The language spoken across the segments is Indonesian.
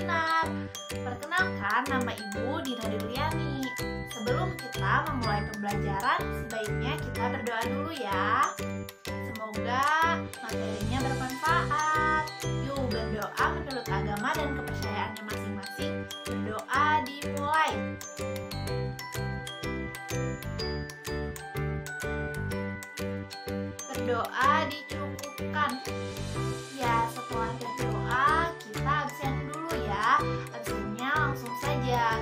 bersinar. Perkenalkan, nama Ibu Dina Debriani. Sebelum kita memulai pembelajaran, sebaiknya kita berdoa dulu ya. Semoga materinya bermanfaat. Yuk berdoa menurut agama dan kepercayaannya masing-masing. Berdoa dimulai. Berdoa dicukupkan. Ya, setelah berdoa, kita absen dulu ya. Absennya langsung saja.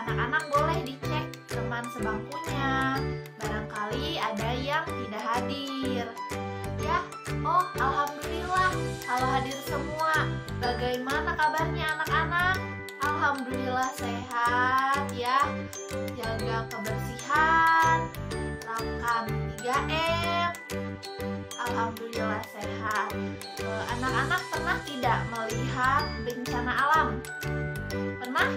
Anak-anak boleh dicek teman sebangkunya. Barangkali ada yang tidak hadir. Ya, oh alhamdulillah, kalau hadir semua. Bagaimana kabarnya anak-anak? Alhamdulillah sehat ya. Jaga kebersihan, terapkan 3M. Alhamdulillah sehat. Anak-anak pernah tidak melihat bencana alam? Pernah?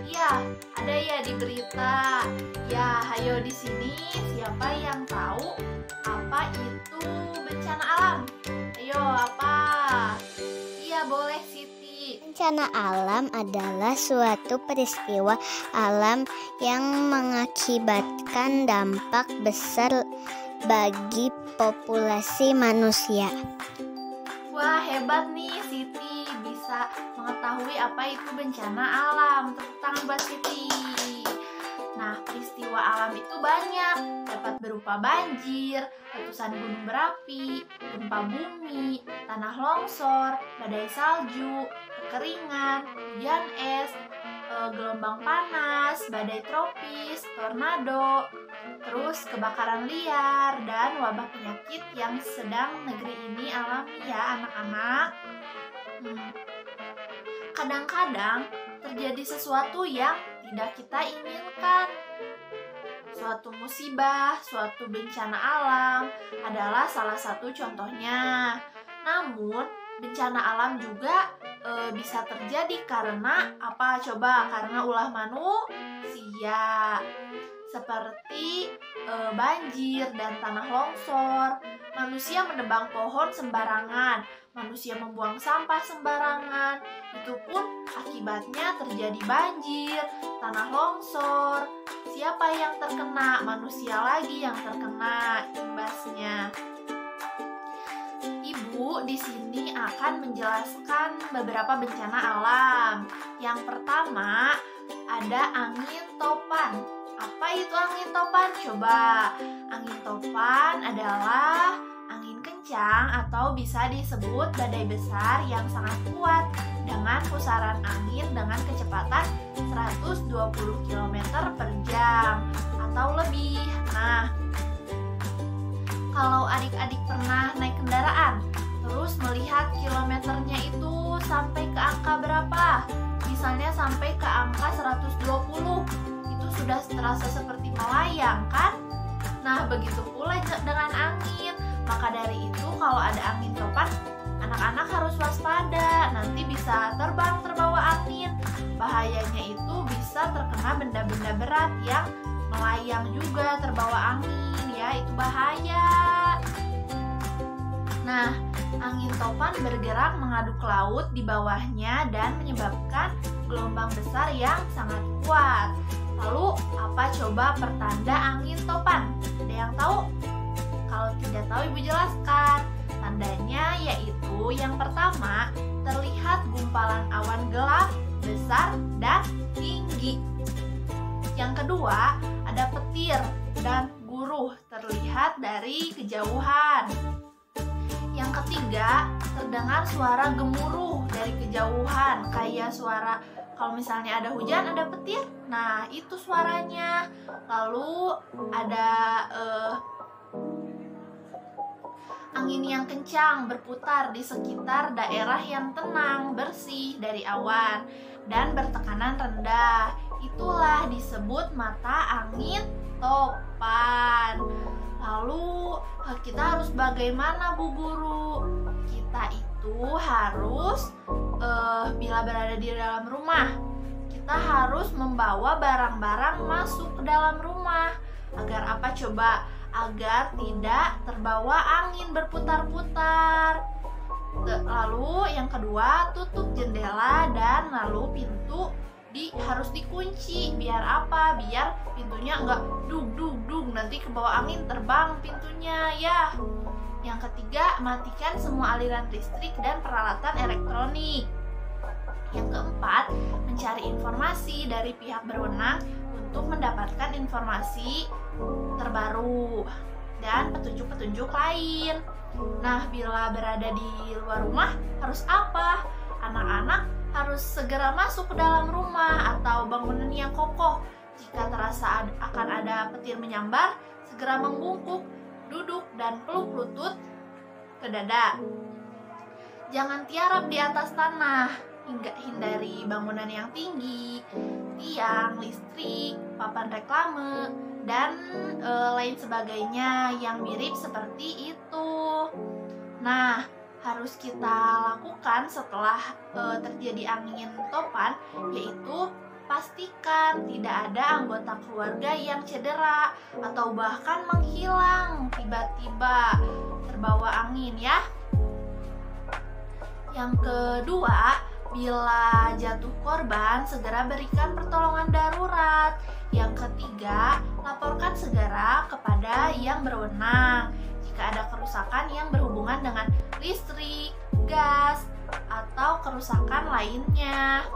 Ya, ada ya di berita. Ya, hayo di sini siapa yang tahu apa itu bencana alam? Ayo, apa? Iya, boleh Siti. Bencana alam adalah suatu peristiwa alam yang mengakibatkan dampak besar bagi populasi manusia. Wah, hebat nih Siti, bisa mengetahui apa itu bencana alam. Tepuk tangan buat Siti. Nah, peristiwa alam itu banyak, dapat berupa banjir, letusan gunung berapi, gempa bumi, tanah longsor, badai salju, kekeringan, hujan es, gelombang panas, badai tropis, tornado, terus kebakaran liar, dan wabah penyakit yang sedang negeri ini alami ya anak-anak. Kadang-kadang terjadi sesuatu yang tidak kita inginkan. Suatu musibah, suatu bencana alam adalah salah satu contohnya. Namun, bencana alam juga bisa terjadi karena apa coba? Karena ulah manusia. Seperti banjir dan tanah longsor. Manusia menebang pohon sembarangan, manusia membuang sampah sembarangan. Itu pun akibatnya terjadi banjir, tanah longsor. Siapa yang terkena? Manusia lagi yang terkena imbasnya. Ibu di sini akan menjelaskan beberapa bencana alam. Yang pertama, ada angin topan. Apa itu angin topan? Coba. Angin topan adalah angin kencang atau bisa disebut badai besar yang sangat kuat dengan pusaran angin dengan kecepatan 120 km per jam atau lebih. Nah, kalau adik-adik pernah naik kendaraan, terus melihat kilometernya itu sampai ke angka berapa? Misalnya sampai ke angka 120, itu sudah terasa seperti melayang kan? Nah, begitu pula dengan angin. Maka dari itu, kalau ada angin topan, anak-anak harus waspada. Nanti bisa terbang terbawa angin. Bahayanya itu bisa terkena benda-benda berat yang melayang juga terbawa angin ya, itu bahaya. Nah, angin topan bergerak menghadap ke laut di bawahnya dan menyebabkan gelombang besar yang sangat kuat. Lalu, apa coba pertanda angin topan? Ada yang tahu? Kalau tidak tahu, Ibu jelaskan. Tandanya yaitu yang pertama, terlihat gumpalan awan gelap, besar, dan tinggi. Yang kedua, ada petir dan guruh terlihat dari kejauhan. Yang ketiga, terdengar suara gemuruh dari kejauhan, kayak suara kalau misalnya ada hujan, ada petir. Nah, itu suaranya. Lalu ada angin yang kencang berputar di sekitar daerah yang tenang, bersih dari awan dan bertekanan rendah. Itulah disebut mata angin topan. Lalu kita harus bagaimana Bu Guru? Kita itu harus bila berada di dalam rumah, kita harus membawa barang-barang masuk ke dalam rumah. Agar apa coba? Agar tidak terbawa angin berputar-putar. Lalu yang kedua, tutup jendela dan lalu pintu harus dikunci. Biar apa? Biar pintunya enggak dug nanti ke bawah angin terbang pintunya ya. Yang ketiga, matikan semua aliran listrik dan peralatan elektronik. Yang keempat, mencari informasi dari pihak berwenang untuk mendapatkan informasi terbaru dan petunjuk-petunjuk lain. Nah, bila berada di luar rumah harus apa? Anak-anak harus segera masuk ke dalam rumah atau bangunan yang kokoh. Jika terasa akan ada petir menyambar, segera membungkuk, duduk, dan peluk lutut ke dada. Jangan tiarap di atas tanah, hingga hindari bangunan yang tinggi, tiang, listrik, papan reklame, dan lain sebagainya yang mirip seperti itu. Nah, harus kita lakukan setelah terjadi angin topan, yaitu pastikan tidak ada anggota keluarga yang cedera atau bahkan menghilang tiba-tiba terbawa angin ya. Yang kedua, bila jatuh korban, segera berikan pertolongan darurat. Yang ketiga, laporkan segera kepada yang berwenang jika ada kerusakan yang berhubungan dengan listrik, gas, atau kerusakan lainnya.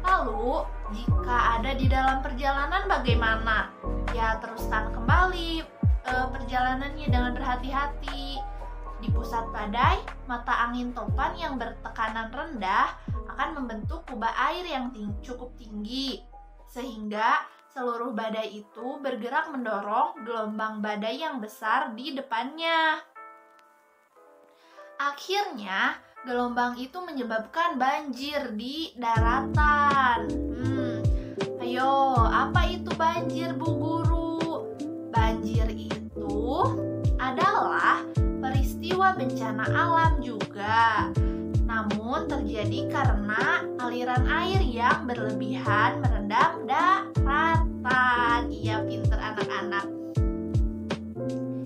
Lalu, jika ada di dalam perjalanan bagaimana? Ya, teruskan kembali perjalanannya dengan berhati-hati. Di pusat badai, mata angin topan yang bertekanan rendah akan membentuk kubah air yang cukup tinggi, sehingga seluruh badai itu bergerak mendorong gelombang badai yang besar di depannya. Akhirnya, gelombang itu menyebabkan banjir di daratan. Ayo, apa itu banjir, Bu Guru? Banjir itu adalah peristiwa bencana alam juga, namun terjadi karena aliran air yang berlebihan merendam daratan. Iya, pinter anak-anak.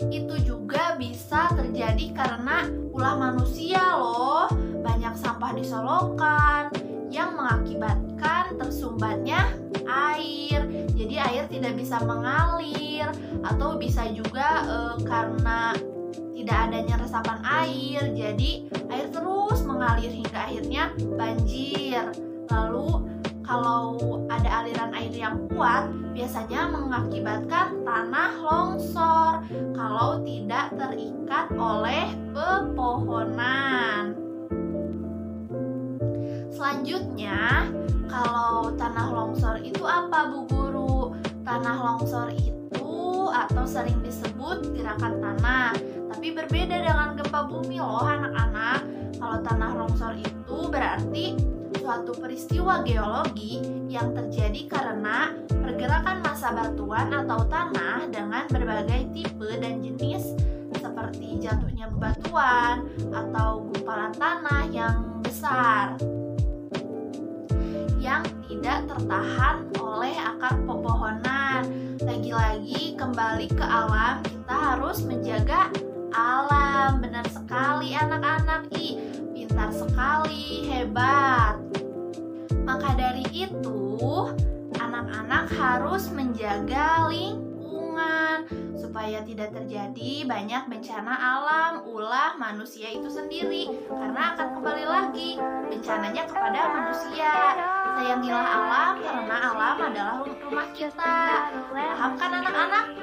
Itu juga bisa terjadi karena ulah manusia loh. Banyak sampah di solokan yang mengakibatkan tersumbatnya air. Jadi air tidak bisa mengalir, atau bisa juga karena tidak adanya resapan air, jadi air terus mengalir hingga akhirnya banjir. Lalu kalau ada aliran air yang kuat, biasanya mengakibatkan tanah longsor kalau tidak terikat oleh pepohonan. Selanjutnya, kalau tanah longsor itu apa, Bu Guru? Tanah longsor itu atau sering disebut gerakan tanah, tapi berbeda dengan gempa bumi loh anak-anak. Kalau tanah longsor itu berarti suatu peristiwa geologi yang terjadi karena pergerakan massa batuan atau tanah dengan berbagai tipe dan jenis, seperti jatuhnya bebatuan atau gumpalan tanah yang besar yang tidak tertahan oleh akar pepohonan. Lagi-lagi kembali ke alam, kita harus menjaga alam. Benar sekali anak-anak. Pintar sekali, hebat. Maka dari itu, anak-anak harus menjaga lingkungan supaya tidak terjadi banyak bencana alam ulah manusia itu sendiri, karena akan kembali lagi bencananya kepada manusia. Sayangilah alam karena alam adalah rumah kita. Paham kan anak-anak?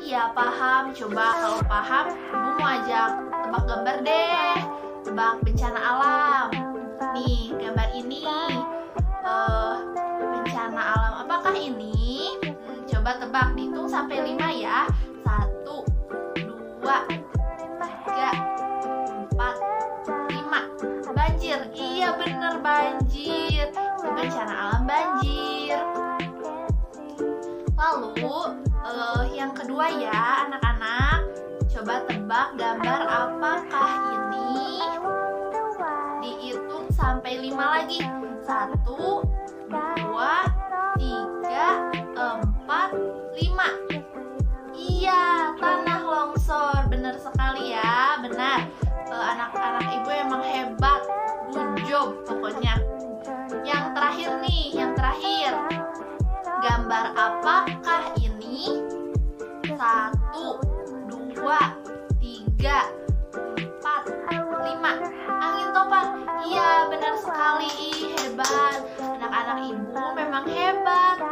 Iya paham. Coba kalau paham, Ibu mau ajak tebak gambar deh. Tebak bencana alam. Nih gambar ini bencana alam apakah ini? Coba tebak, dihitung sampai 5 ya. 1, 2, 3, 4, 5. Banjir. Iya bener, banjir. Bencana alam banjir. Lalu yang kedua ya anak-anak, coba tebak gambar apakah ini. Dihitung sampai 5 lagi. 1, 2, 3, 4, 5. Iya, tanah longsor. Benar sekali ya, benar. ibu memang hebat.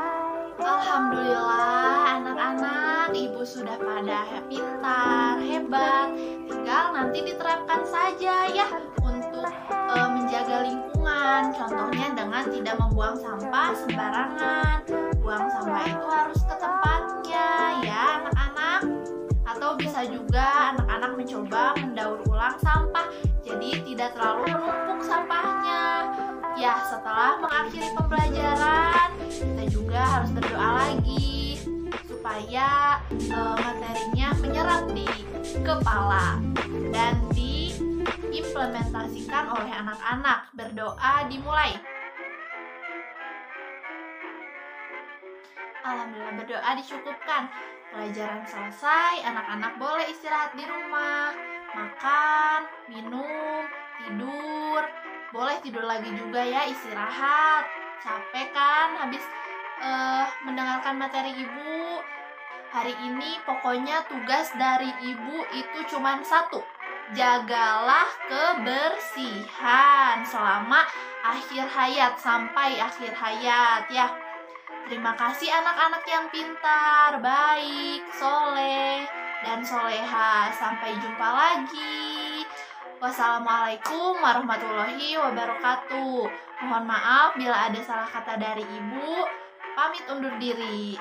Alhamdulillah anak-anak, ibu sudah pada pintar, hebat. Tinggal nanti diterapkan saja ya untuk menjaga lingkungan. Contohnya dengan tidak membuang sampah sembarangan. Buang sampah itu harus ke tempatnya ya anak-anak. Atau bisa juga anak-anak mencoba mendaur ulang sampah, jadi tidak terlalu menumpuk sampahnya. Ya, setelah mengakhiri pembelajaran, kita juga harus berdoa lagi supaya materinya menyerap di kepala dan diimplementasikan oleh anak-anak. Berdoa dimulai. Alhamdulillah, berdoa dicukupkan. Pelajaran selesai, anak-anak boleh istirahat di rumah, makan, minum, tidur. Boleh tidur lagi juga ya, istirahat. Capek kan habis mendengarkan materi ibu. Hari ini pokoknya tugas dari ibu itu cuma satu. Jagalah kebersihan selama akhir hayat, sampai akhir hayat ya. Terima kasih anak-anak yang pintar, baik, soleh, dan soleha. Sampai jumpa lagi. Wassalamualaikum warahmatullahi wabarakatuh. Mohon maaf bila ada salah kata dari ibu. Pamit undur diri.